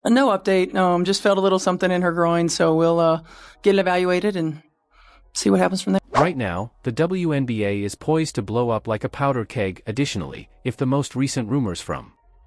No update. Just felt a little something in her groin, so we'll get it evaluated and see what happens from there. Right now, the WNBA is poised to blow up like a powder keg. Additionally, if the most recent rumors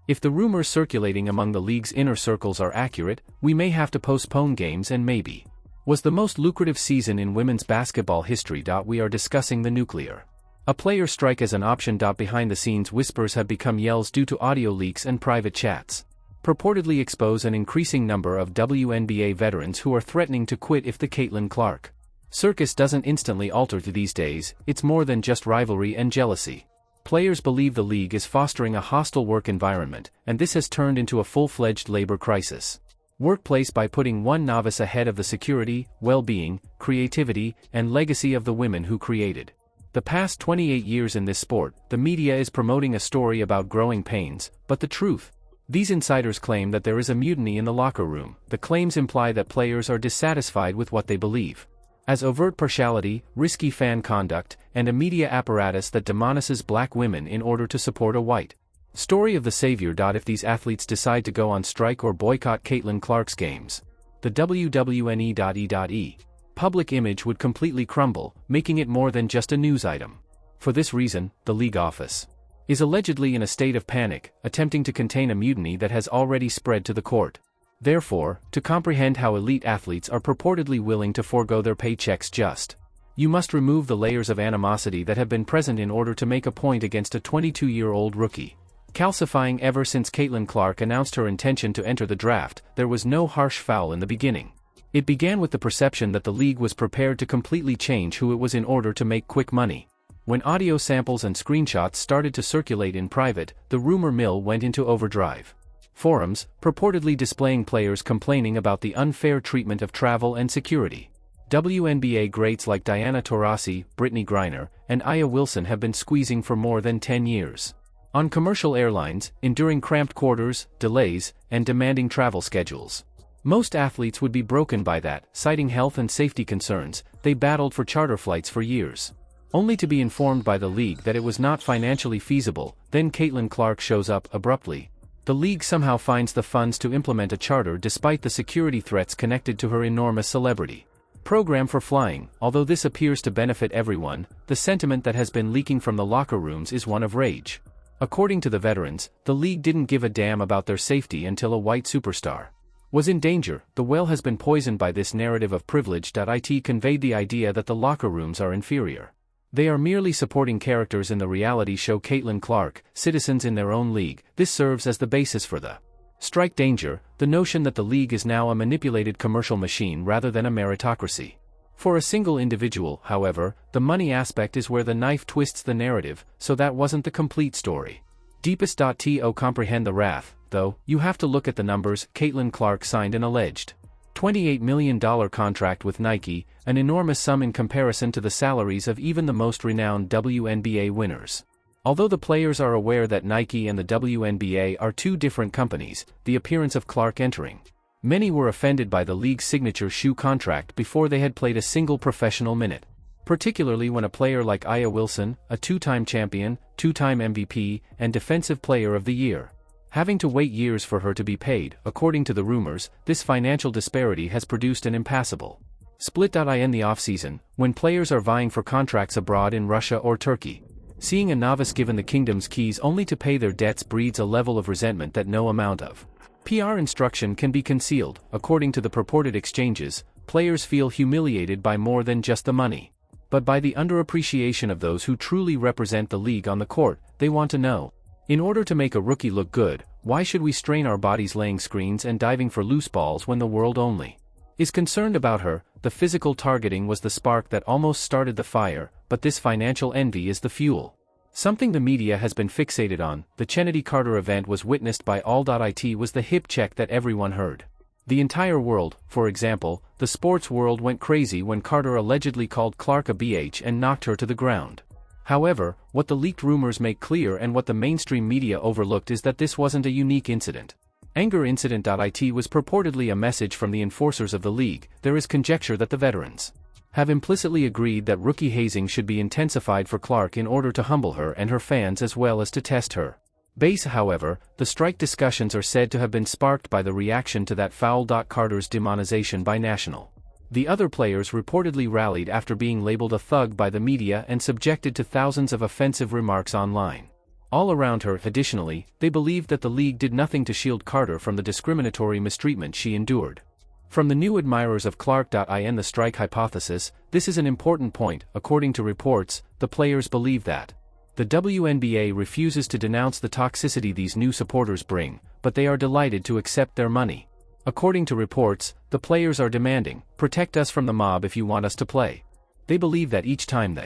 if the rumors circulating among the league's inner circles are accurate, we may have to postpone games and maybe was the most lucrative season in women's basketball history. We are discussing the nuclear a player strike as an option. Behind the scenes whispers have become yells due to audio leaks and private chats purportedly expose an increasing number of WNBA veterans who are threatening to quit if the Caitlin Clark circus doesn't instantly alter. These days, it's more than just rivalry and jealousy. Players believe the league is fostering a hostile work environment, and this has turned into a full-fledged labor crisis. Workplace by putting one novice ahead of the security, well-being, creativity, and legacy of the women who created. The past 28 years in this sport, the media is promoting a story about growing pains, but the truth? These insiders claim that there is a mutiny in the locker room. The claims imply that players are dissatisfied with what they believe as overt partiality, risky fan conduct, and a media apparatus that demonizes black women in order to support a white story of the savior. If these athletes decide to go on strike or boycott Caitlin Clark's games, the WWNE.E. public image would completely crumble, making it more than just a news item. For this reason, the league office is allegedly in a state of panic, attempting to contain a mutiny that has already spread to the court. Therefore, to comprehend how elite athletes are purportedly willing to forego their paychecks you must remove the layers of animosity that have been present in order to make a point against a 22-year-old rookie. Calcifying ever since Caitlin Clark announced her intention to enter the draft, there was no harsh foul in the beginning. It began with the perception that the league was prepared to completely change who it was in order to make quick money. When audio samples and screenshots started to circulate in private, the rumor mill went into overdrive. Forums, purportedly displaying players complaining about the unfair treatment of travel and security. WNBA greats like Diana Taurasi, Brittany Griner, and Aya Wilson have been squeezing for more than 10 years. On commercial airlines, enduring cramped quarters, delays, and demanding travel schedules. Most athletes would be broken by that. Citing health and safety concerns, they battled for charter flights for years. Only to be informed by the league that it was not financially feasible. Then Caitlin Clark shows up abruptly. The league somehow finds the funds to implement a charter despite the security threats connected to her enormous celebrity program for flying. Although this appears to benefit everyone, the sentiment that has been leaking from the locker rooms is one of rage. According to the veterans, the league didn't give a damn about their safety until a white superstar was in danger. The well has been poisoned by this narrative of privilege. It conveyed the idea that the locker rooms are inferior. They are merely supporting characters in the reality show Caitlin Clark, citizens in their own league. This serves as the basis for the strike danger, the notion that the league is now a manipulated commercial machine rather than a meritocracy. For a single individual, however, the money aspect is where the knife twists the narrative, so that wasn't the complete story. Deepest.to comprehend the wrath, though, you have to look at the numbers. Caitlin Clark signed an alleged $28 million contract with Nike, an enormous sum in comparison to the salaries of even the most renowned WNBA winners. Although the players are aware that Nike and the WNBA are two different companies, the appearance of Clark entering, many were offended by the league's signature shoe contract before they had played a single professional minute. Particularly when a player like Aya Wilson, a two-time champion, two-time MVP, and Defensive Player of the Year, having to wait years for her to be paid. According to the rumors, this financial disparity has produced an impassable split. In the offseason, when players are vying for contracts abroad in Russia or Turkey, seeing a novice given the kingdom's keys only to pay their debts breeds a level of resentment that no amount of PR instruction can be concealed. According to the purported exchanges, players feel humiliated by more than just the money, but by the underappreciation of those who truly represent the league on the court. They want to know, in order to make a rookie look good, why should we strain our bodies laying screens and diving for loose balls when the world only is concerned about her? The physical targeting was the spark that almost started the fire, but this financial envy is the fuel. Something the media has been fixated on. The Kennedy Carter event was witnessed by all. It was the hip check that everyone heard. The entire world, for example, the sports world went crazy when Carter allegedly called Clark a BH and knocked her to the ground. However, what the leaked rumors make clear and what the mainstream media overlooked is that this wasn't a unique incident. Anger incident. It was purportedly a message from the enforcers of the league. There is conjecture that the veterans have implicitly agreed that rookie hazing should be intensified for Clark in order to humble her and her fans as well as to test her Base, however, the strike discussions are said to have been sparked by the reaction to that foul. Carter's demonization by National. The other players reportedly rallied after being labeled a thug by the media and subjected to thousands of offensive remarks online. All around her, additionally, they believed that the league did nothing to shield Carter from the discriminatory mistreatment she endured. From the new admirers of Clark.in, the strike hypothesis, this is an important point. According to reports, the players believe that the WNBA refuses to denounce the toxicity these new supporters bring, but they are delighted to accept their money. According to reports, the players are demanding, "Protect us from the mob if you want us to play." They believe that each time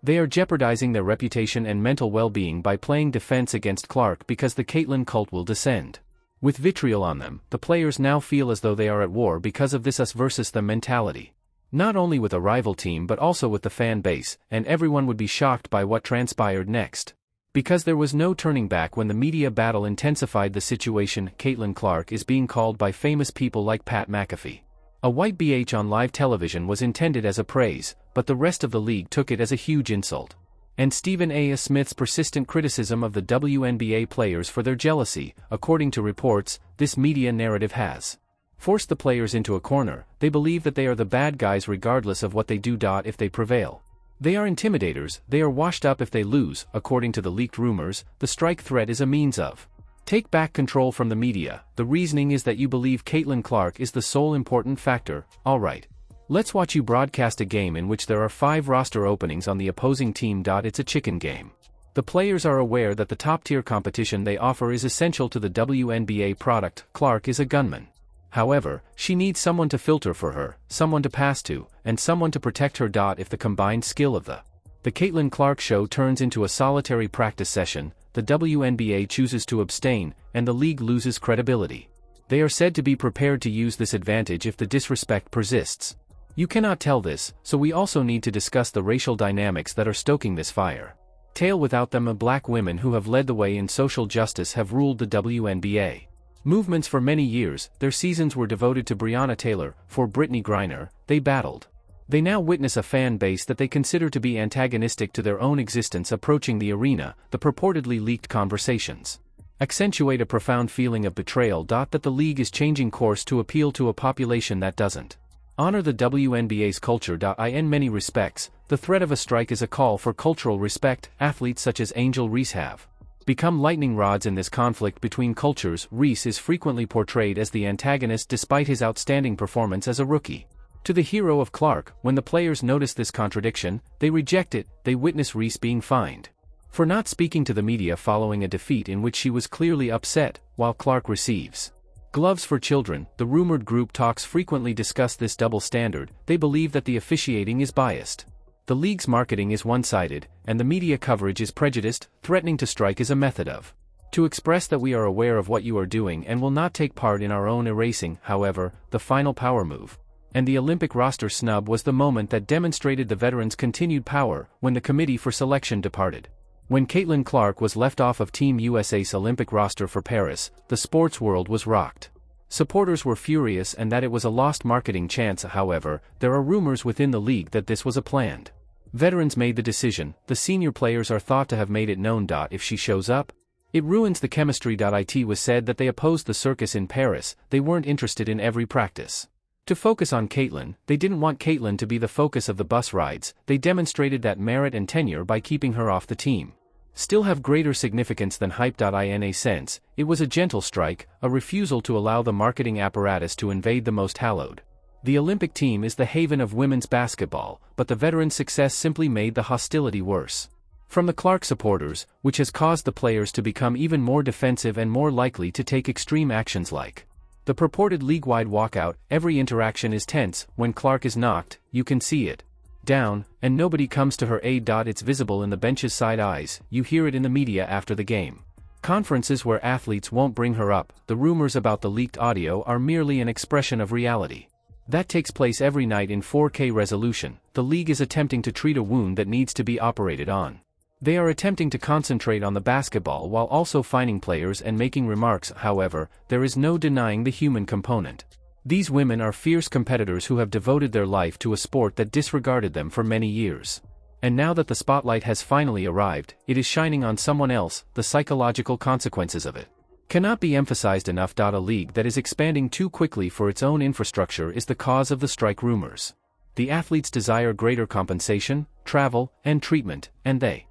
they are jeopardizing their reputation and mental well-being by playing defense against Clark because the Caitlyn cult will descend. With vitriol on them, the players now feel as though they are at war because of this us versus them mentality. Not only with a rival team but also with the fan base, and everyone would be shocked by what transpired next. Because there was no turning back when the media battle intensified the situation. Caitlyn Clark is being called by famous people like Pat McAfee a white bitch on live television was intended as a praise, but the rest of the league took it as a huge insult. And Stephen A. Smith's persistent criticism of the WNBA players for their jealousy. According to reports, this media narrative has forced the players into a corner. They believe that they are the bad guys regardless of what they do. If they prevail, they are intimidators. They are washed up if they lose. According to the leaked rumors, the strike threat is a means of take back control from the media. The reasoning is that you believe Caitlyn Clark is the sole important factor. Alright. Let's watch you broadcast a game in which there are 5 roster openings on the opposing team. It's a chicken game. The players are aware that the top-tier competition they offer is essential to the WNBA product. Clark is a gunman. However, she needs someone to filter for her, someone to pass to, and someone to protect her. If the combined skill of the Caitlyn Clark show turns into a solitary practice session, the WNBA chooses to abstain, and the league loses credibility. They are said to be prepared to use this advantage if the disrespect persists. You cannot tell this, so we also need to discuss the racial dynamics that are stoking this fire. Tale without them. Black women who have led the way in social justice have ruled the WNBA movements for many years. Their seasons were devoted to Breonna Taylor. For Brittany Griner, they battled. They now witness a fan base that they consider to be antagonistic to their own existence approaching the arena. The purportedly leaked conversations accentuate a profound feeling of betrayal. That the league is changing course to appeal to a population that doesn't honor the WNBA's culture. In many respects, the threat of a strike is a call for cultural respect. Athletes such as Angel Reese have become lightning rods in this conflict between cultures. Reese is frequently portrayed as the antagonist despite his outstanding performance as a rookie. To the hero of Clark, when the players notice this contradiction, they reject it. They witness Reese being fined for not speaking to the media following a defeat in which she was clearly upset, while Clark receives gloves for children. The rumored group talks frequently discuss this double standard. They believe that the officiating is biased. The league's marketing is one-sided, and the media coverage is prejudiced. Threatening to strike is a method of to express that we are aware of what you are doing and will not take part in our own erasing. However, the final power move and the Olympic roster snub was the moment that demonstrated the veterans' continued power. When the committee for selection departed, when Caitlyn Clark was left off of Team USA's Olympic roster for Paris, the sports world was rocked. Supporters were furious and that it was a lost marketing chance. However, there are rumors within the league that this was a planned. Veterans made the decision. The senior players are thought to have made it known. If she shows up, it ruins the chemistry. It was said that they opposed the circus in Paris. They weren't interested in every practice to focus on Caitlyn. They didn't want Caitlyn to be the focus of the bus rides. They demonstrated that merit and tenure by keeping her off the team still have greater significance than hype. In a sense, it was a gentle strike, a refusal to allow the marketing apparatus to invade the most hallowed. The Olympic team is the haven of women's basketball, but the veterans' success simply made the hostility worse from the Clark supporters, which has caused the players to become even more defensive and more likely to take extreme actions like the purported league-wide walkout. Every interaction is tense. When Clark is knocked, you can see it down, and nobody comes to her aid. It's visible in the bench's side eyes. You hear it in the media after the game conferences where athletes won't bring her up. The rumors about the leaked audio are merely an expression of reality that takes place every night in 4K resolution. The league is attempting to treat a wound that needs to be operated on. They are attempting to concentrate on the basketball while also fining players and making remarks. However, there is no denying the human component. These women are fierce competitors who have devoted their life to a sport that disregarded them for many years. And now that the spotlight has finally arrived, it is shining on someone else. The psychological consequences of it cannot be emphasized enough. A league that is expanding too quickly for its own infrastructure is the cause of the strike rumors. The athletes desire greater compensation, travel, and treatment, and they